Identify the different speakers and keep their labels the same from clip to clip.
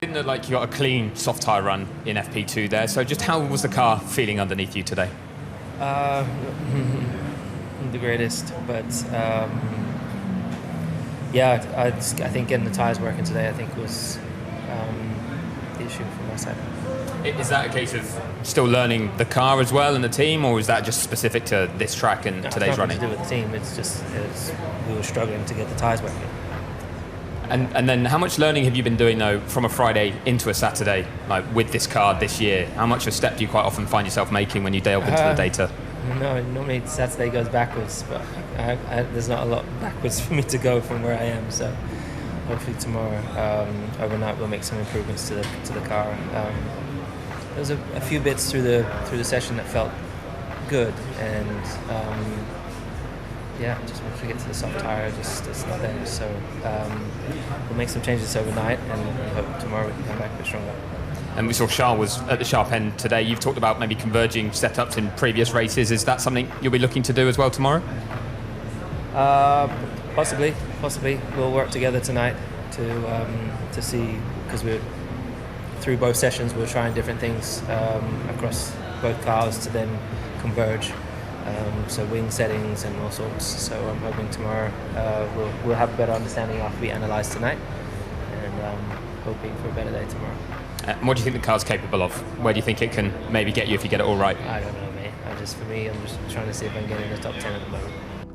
Speaker 1: Didn't look like you got a clean soft tyre run in FP2 there, so just how was the car feeling underneath you today?
Speaker 2: The greatest, but yeah, I think getting the tyres working today, I think was the issue from my side.
Speaker 1: Is that a case of still learning the car as well and the team, or is that just specific to this track and today's running?
Speaker 2: It's nothing to do with the team, it's just we were struggling to get the tyres working.
Speaker 1: And then how much learning have you been doing though from a Friday into a Saturday, like with this car this year? How much of a step do you quite often find yourself making when you delve into the data?
Speaker 2: No, normally Saturday goes backwards, but there's not a lot backwards for me to go from where I am. So hopefully tomorrow, overnight, we'll make some improvements to the car. There was a few bits through the session that felt good, and just once we get to the soft tyre, it's not there. So we'll make some changes overnight, and hope tomorrow we can come back a bit stronger.
Speaker 1: And we saw Charles was at the sharp end today. You've talked about maybe converging setups in previous races. Is that something you'll be looking to do as well tomorrow?
Speaker 2: Possibly. We'll work together tonight to see, because we're through both sessions. We're trying different things across both cars to then converge. So wing settings and all sorts. So I'm hoping tomorrow we'll have a better understanding after we analyse tonight, and hoping for a better day tomorrow.
Speaker 1: What do you think the car's capable of? Where do you think it can maybe get you if you get it all right?
Speaker 2: I don't know, mate. I'm just trying to see if I can get in the top 10 at the moment.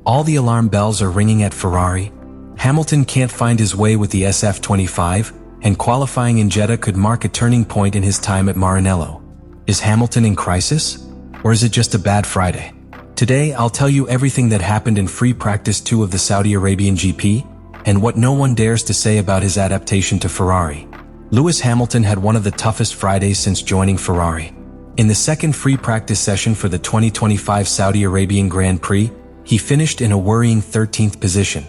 Speaker 3: All the alarm bells are ringing at Ferrari. Hamilton can't find his way with the SF25, and qualifying in Jeddah could mark a turning point in his time at Maranello. Is Hamilton in crisis? Or is it just a bad Friday? Today, I'll tell you everything that happened in free practice 2 of the Saudi Arabian GP, and what no one dares to say about his adaptation to Ferrari. Lewis Hamilton had one of the toughest Fridays since joining Ferrari. In the second free practice session for the 2025 Saudi Arabian Grand Prix, he finished in a worrying 13th position.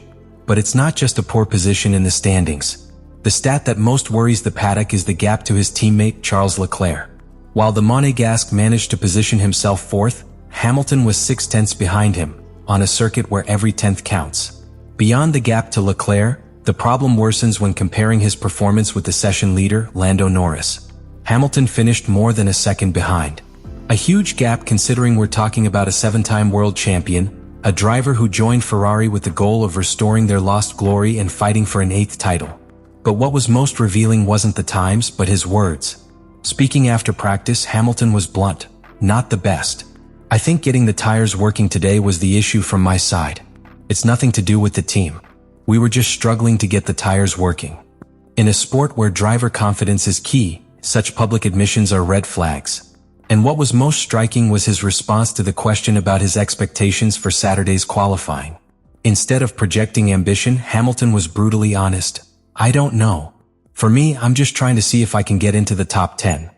Speaker 3: But it's not just a poor position in the standings. The stat that most worries the paddock is the gap to his teammate Charles Leclerc. While the Monegasque managed to position himself 4th, Hamilton was 6 tenths behind him, on a circuit where every tenth counts. Beyond the gap to Leclerc, the problem worsens when comparing his performance with the session leader, Lando Norris. Hamilton finished more than a second behind. A huge gap considering we're talking about a 7-time world champion, a driver who joined Ferrari with the goal of restoring their lost glory and fighting for an 8th title. But what was most revealing wasn't the times, but his words. Speaking after practice, Hamilton was blunt, not the best. I think getting the tires working today was the issue from my side. It's nothing to do with the team. We were just struggling to get the tires working. In a sport where driver confidence is key, such public admissions are red flags. And what was most striking was his response to the question about his expectations for Saturday's qualifying. Instead of projecting ambition, Hamilton was brutally honest. I don't know. For me, I'm just trying to see if I can get into the top 10.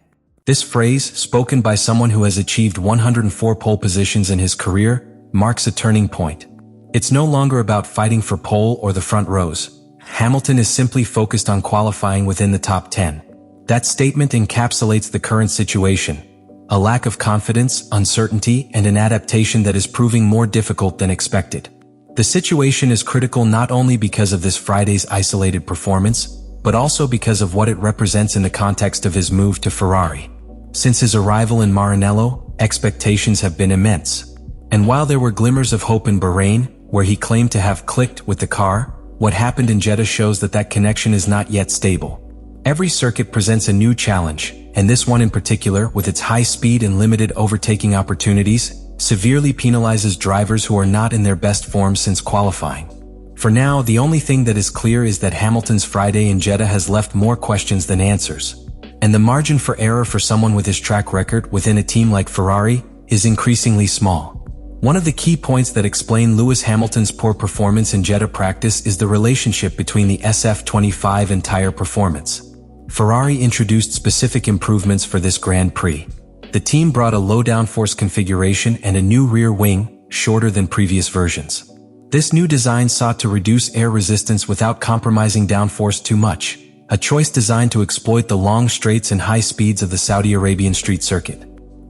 Speaker 3: This phrase, spoken by someone who has achieved 104 pole positions in his career, marks a turning point. It's no longer about fighting for pole or the front rows. Hamilton is simply focused on qualifying within the top 10. That statement encapsulates the current situation. A lack of confidence, uncertainty, and an adaptation that is proving more difficult than expected. The situation is critical not only because of this Friday's isolated performance, but also because of what it represents in the context of his move to Ferrari. Since his arrival in Maranello, expectations have been immense. And while there were glimmers of hope in Bahrain, where he claimed to have clicked with the car, what happened in Jeddah shows that connection is not yet stable. Every circuit presents a new challenge, and this one in particular, with its high speed and limited overtaking opportunities, severely penalizes drivers who are not in their best form since qualifying. For now, the only thing that is clear is that Hamilton's Friday in Jeddah has left more questions than answers. And the margin for error for someone with his track record within a team like Ferrari is increasingly small. One of the key points that explain Lewis Hamilton's poor performance in Jeddah practice is the relationship between the SF25 and tire performance. Ferrari introduced specific improvements for this Grand Prix. The team brought a low downforce configuration and a new rear wing, shorter than previous versions. This new design sought to reduce air resistance without compromising downforce too much, a choice designed to exploit the long straights and high speeds of the Saudi Arabian street circuit.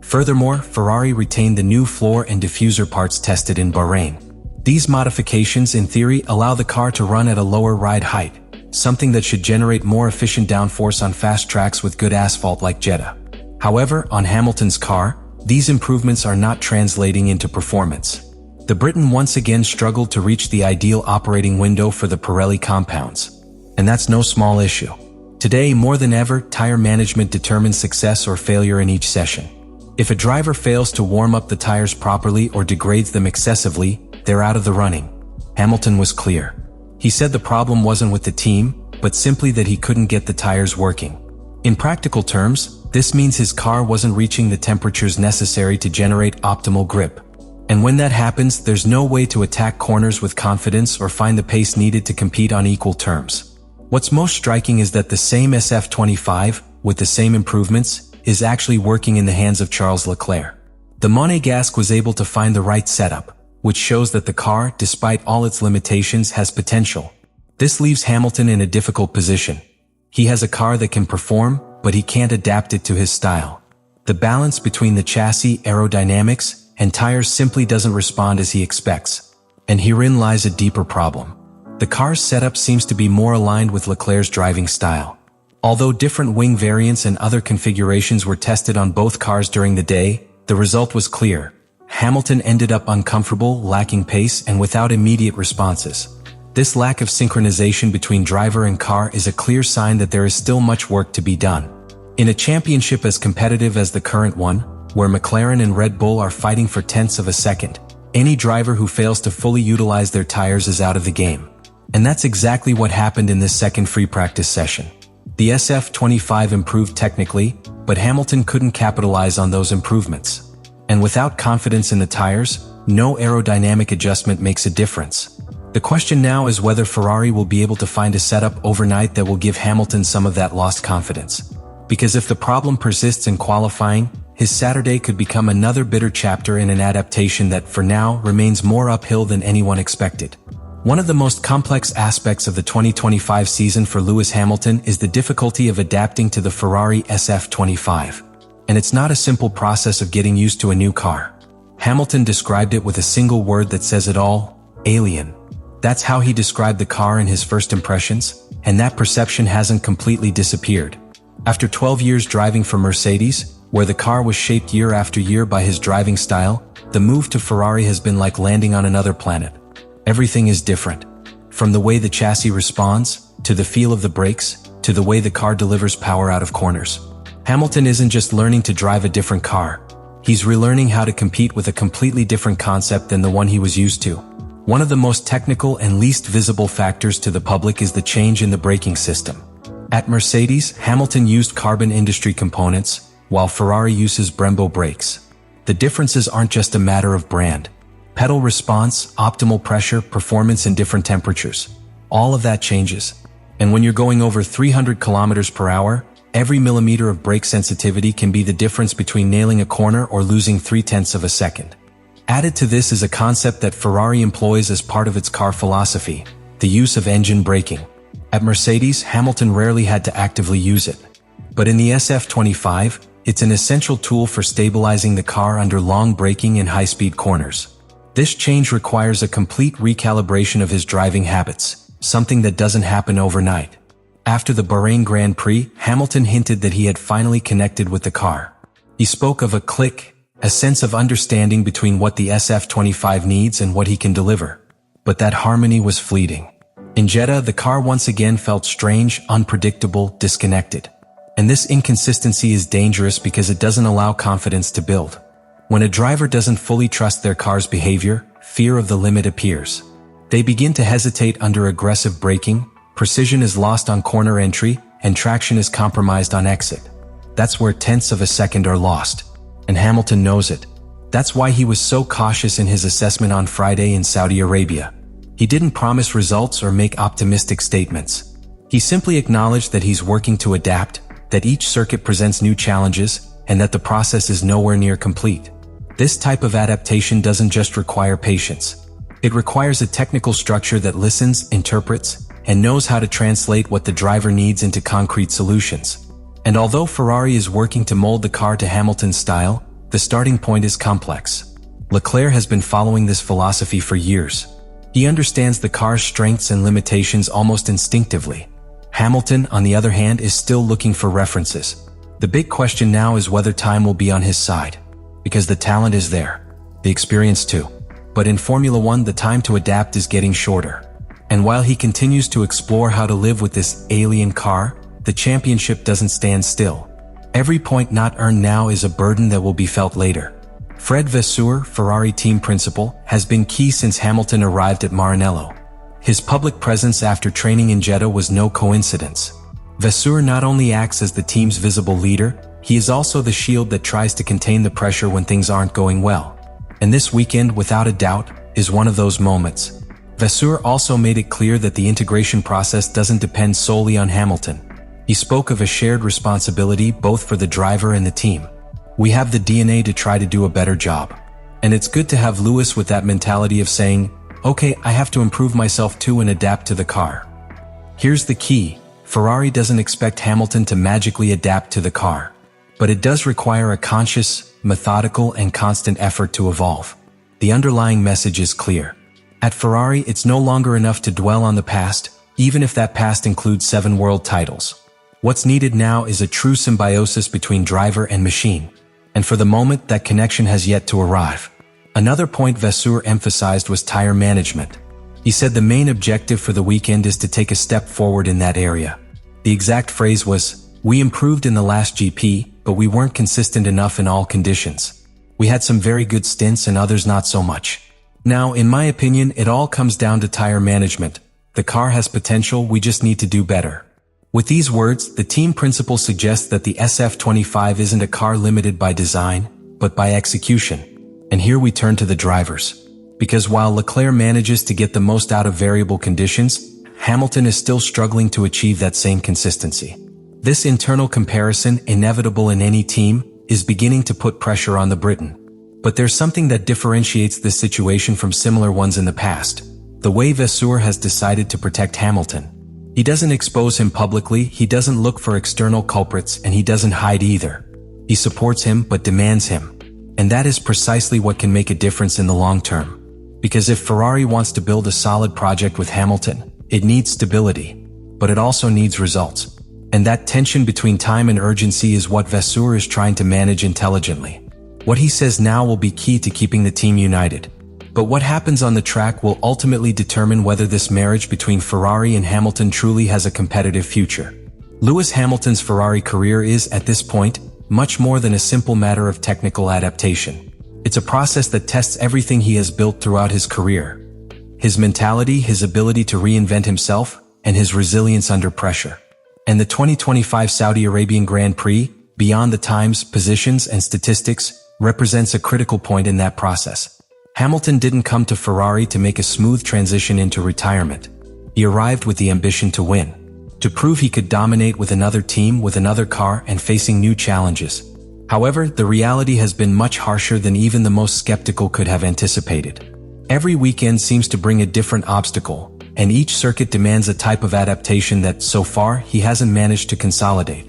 Speaker 3: Furthermore, Ferrari retained the new floor and diffuser parts tested in Bahrain. These modifications, in theory, allow the car to run at a lower ride height, something that should generate more efficient downforce on fast tracks with good asphalt like Jeddah. However, on Hamilton's car, these improvements are not translating into performance. The Briton once again struggled to reach the ideal operating window for the Pirelli compounds. And that's no small issue. Today, more than ever, tire management determines success or failure in each session. If a driver fails to warm up the tires properly or degrades them excessively, they're out of the running. Hamilton was clear. He said the problem wasn't with the team, but simply that he couldn't get the tires working. In practical terms, this means his car wasn't reaching the temperatures necessary to generate optimal grip. And when that happens, there's no way to attack corners with confidence or find the pace needed to compete on equal terms. What's most striking is that the same SF25, with the same improvements, is actually working in the hands of Charles Leclerc. The Monégasque was able to find the right setup, which shows that the car, despite all its limitations, has potential. This leaves Hamilton in a difficult position. He has a car that can perform, but he can't adapt it to his style. The balance between the chassis, aerodynamics, and tires simply doesn't respond as he expects. And herein lies a deeper problem. The car's setup seems to be more aligned with Leclerc's driving style. Although different wing variants and other configurations were tested on both cars during the day, the result was clear. Hamilton ended up uncomfortable, lacking pace, and without immediate responses. This lack of synchronization between driver and car is a clear sign that there is still much work to be done. In a championship as competitive as the current one, where McLaren and Red Bull are fighting for tenths of a second, any driver who fails to fully utilize their tires is out of the game. And that's exactly what happened in this second free practice session. The SF25 improved technically, but Hamilton couldn't capitalize on those improvements. And without confidence in the tires, no aerodynamic adjustment makes a difference. The question now is whether Ferrari will be able to find a setup overnight that will give Hamilton some of that lost confidence. Because if the problem persists in qualifying, his Saturday could become another bitter chapter in an adaptation that, for now, remains more uphill than anyone expected. One of the most complex aspects of the 2025 season for Lewis Hamilton is the difficulty of adapting to the Ferrari SF25. And it's not a simple process of getting used to a new car. Hamilton described it with a single word that says it all: alien. That's how he described the car in his first impressions, and that perception hasn't completely disappeared. After 12 years driving for Mercedes, where the car was shaped year after year by his driving style, the move to Ferrari has been like landing on another planet. Everything is different. From the way the chassis responds, to the feel of the brakes, to the way the car delivers power out of corners. Hamilton isn't just learning to drive a different car. He's relearning how to compete with a completely different concept than the one he was used to. One of the most technical and least visible factors to the public is the change in the braking system. At Mercedes, Hamilton used carbon industry components, while Ferrari uses Brembo brakes. The differences aren't just a matter of brand. Pedal response, optimal pressure, performance in different temperatures. All of that changes. And when you're going over 300 kilometers per hour, every millimeter of brake sensitivity can be the difference between nailing a corner or losing 0.3 of a second. Added to this is a concept that Ferrari employs as part of its car philosophy: the use of engine braking. At Mercedes, Hamilton rarely had to actively use it. But in the SF25, it's an essential tool for stabilizing the car under long braking and high-speed corners. This change requires a complete recalibration of his driving habits, something that doesn't happen overnight. After the Bahrain Grand Prix, Hamilton hinted that he had finally connected with the car. He spoke of a click, a sense of understanding between what the SF25 needs and what he can deliver. But that harmony was fleeting. In Jeddah, the car once again felt strange, unpredictable, disconnected. And this inconsistency is dangerous because it doesn't allow confidence to build. When a driver doesn't fully trust their car's behavior, fear of the limit appears. They begin to hesitate under aggressive braking, precision is lost on corner entry, and traction is compromised on exit. That's where tenths of a second are lost. And Hamilton knows it. That's why he was so cautious in his assessment on Friday in Saudi Arabia. He didn't promise results or make optimistic statements. He simply acknowledged that he's working to adapt, that each circuit presents new challenges, and that the process is nowhere near complete. This type of adaptation doesn't just require patience. It requires a technical structure that listens, interprets, and knows how to translate what the driver needs into concrete solutions. And although Ferrari is working to mold the car to Hamilton's style, the starting point is complex. Leclerc has been following this philosophy for years. He understands the car's strengths and limitations almost instinctively. Hamilton, on the other hand, is still looking for references. The big question now is whether time will be on his side. Because the talent is there. The experience too. But in Formula One, the time to adapt is getting shorter. And while he continues to explore how to live with this alien car, the championship doesn't stand still. Every point not earned now is a burden that will be felt later. Fred Vasseur, Ferrari team principal, has been key since Hamilton arrived at Maranello. His public presence after training in Jeddah was no coincidence. Vasseur not only acts as the team's visible leader, he is also the shield that tries to contain the pressure when things aren't going well. And this weekend, without a doubt, is one of those moments. Vasseur also made it clear that the integration process doesn't depend solely on Hamilton. He spoke of a shared responsibility both for the driver and the team. We have the DNA to try to do a better job. And it's good to have Lewis with that mentality of saying, okay, I have to improve myself too and adapt to the car. Here's the key. Ferrari doesn't expect Hamilton to magically adapt to the car. But it does require a conscious, methodical, and constant effort to evolve. The underlying message is clear. At Ferrari, it's no longer enough to dwell on the past, even if that past includes 7 world titles. What's needed now is a true symbiosis between driver and machine. And for the moment, that connection has yet to arrive. Another point Vasseur emphasized was tire management. He said the main objective for the weekend is to take a step forward in that area. The exact phrase was, "We improved in the last GP, but we weren't consistent enough in all conditions. We had some very good stints and others not so much." Now, in my opinion, it all comes down to tire management. The car has potential, we just need to do better. With these words, the team principal suggests that the SF25 isn't a car limited by design, but by execution. And here we turn to the drivers. Because while Leclerc manages to get the most out of variable conditions, Hamilton is still struggling to achieve that same consistency. This internal comparison, inevitable in any team, is beginning to put pressure on the Briton. But there's something that differentiates this situation from similar ones in the past. The way Vasseur has decided to protect Hamilton. He doesn't expose him publicly, he doesn't look for external culprits, and he doesn't hide either. He supports him but demands him. And that is precisely what can make a difference in the long term. Because if Ferrari wants to build a solid project with Hamilton, it needs stability. But it also needs results. And that tension between time and urgency is what Vasseur is trying to manage intelligently. What he says now will be key to keeping the team united. But what happens on the track will ultimately determine whether this marriage between Ferrari and Hamilton truly has a competitive future. Lewis Hamilton's Ferrari career is, at this point, much more than a simple matter of technical adaptation. It's a process that tests everything he has built throughout his career. His mentality, his ability to reinvent himself, and his resilience under pressure. And the 2025 Saudi Arabian Grand Prix, beyond the times, positions, and statistics, represents a critical point in that process. Hamilton didn't come to Ferrari to make a smooth transition into retirement. He arrived with the ambition to win. To prove he could dominate with another team, with another car, and facing new challenges. However, the reality has been much harsher than even the most skeptical could have anticipated. Every weekend seems to bring a different obstacle, and each circuit demands a type of adaptation that, so far, he hasn't managed to consolidate.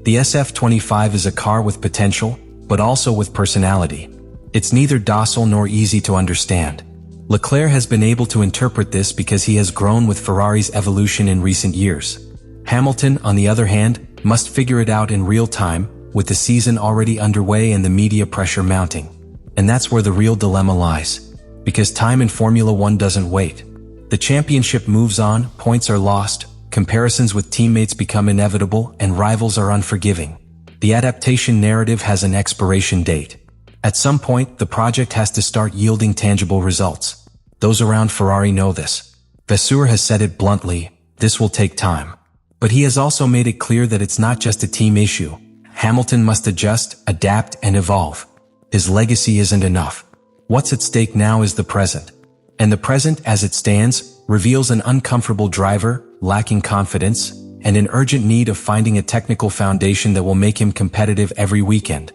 Speaker 3: The SF25 is a car with potential, but also with personality. It's neither docile nor easy to understand. Leclerc has been able to interpret this because he has grown with Ferrari's evolution in recent years. Hamilton, on the other hand, must figure it out in real time, with the season already underway and the media pressure mounting. And that's where the real dilemma lies. Because time in Formula One doesn't wait. The championship moves on, points are lost, comparisons with teammates become inevitable, and rivals are unforgiving. The adaptation narrative has an expiration date. At some point, the project has to start yielding tangible results. Those around Ferrari know this. Vasseur has said it bluntly, this will take time. But he has also made it clear that it's not just a team issue. Hamilton must adjust, adapt, and evolve. His legacy isn't enough. What's at stake now is the present. And the present, as it stands, reveals an uncomfortable driver, lacking confidence, and an urgent need of finding a technical foundation that will make him competitive every weekend.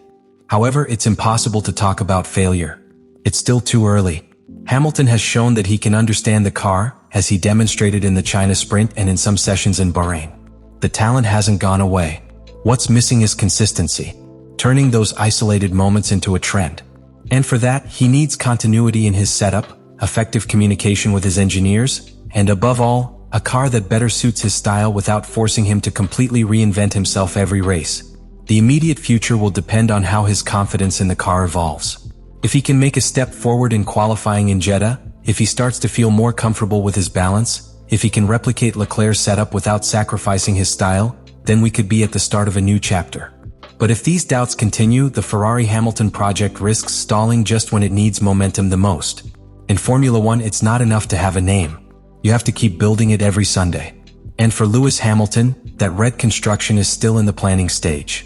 Speaker 3: However, it's impossible to talk about failure. It's still too early. Hamilton has shown that he can understand the car, as he demonstrated in the China Sprint and in some sessions in Bahrain. The talent hasn't gone away. What's missing is consistency, turning those isolated moments into a trend. And for that, he needs continuity in his setup, effective communication with his engineers, and above all, A car that better suits his style without forcing him to completely reinvent himself every race. The immediate future will depend on how his confidence in the car evolves. If he can make a step forward in qualifying in Jeddah, if he starts to feel more comfortable with his balance, if he can replicate Leclerc's setup without sacrificing his style, then we could be at the start of a new chapter. But if these doubts continue, the Ferrari-Hamilton project risks stalling just when it needs momentum the most. In Formula One, it's not enough to have a name. You have to keep building it every Sunday. And for Lewis Hamilton, that red construction is still in the planning stage.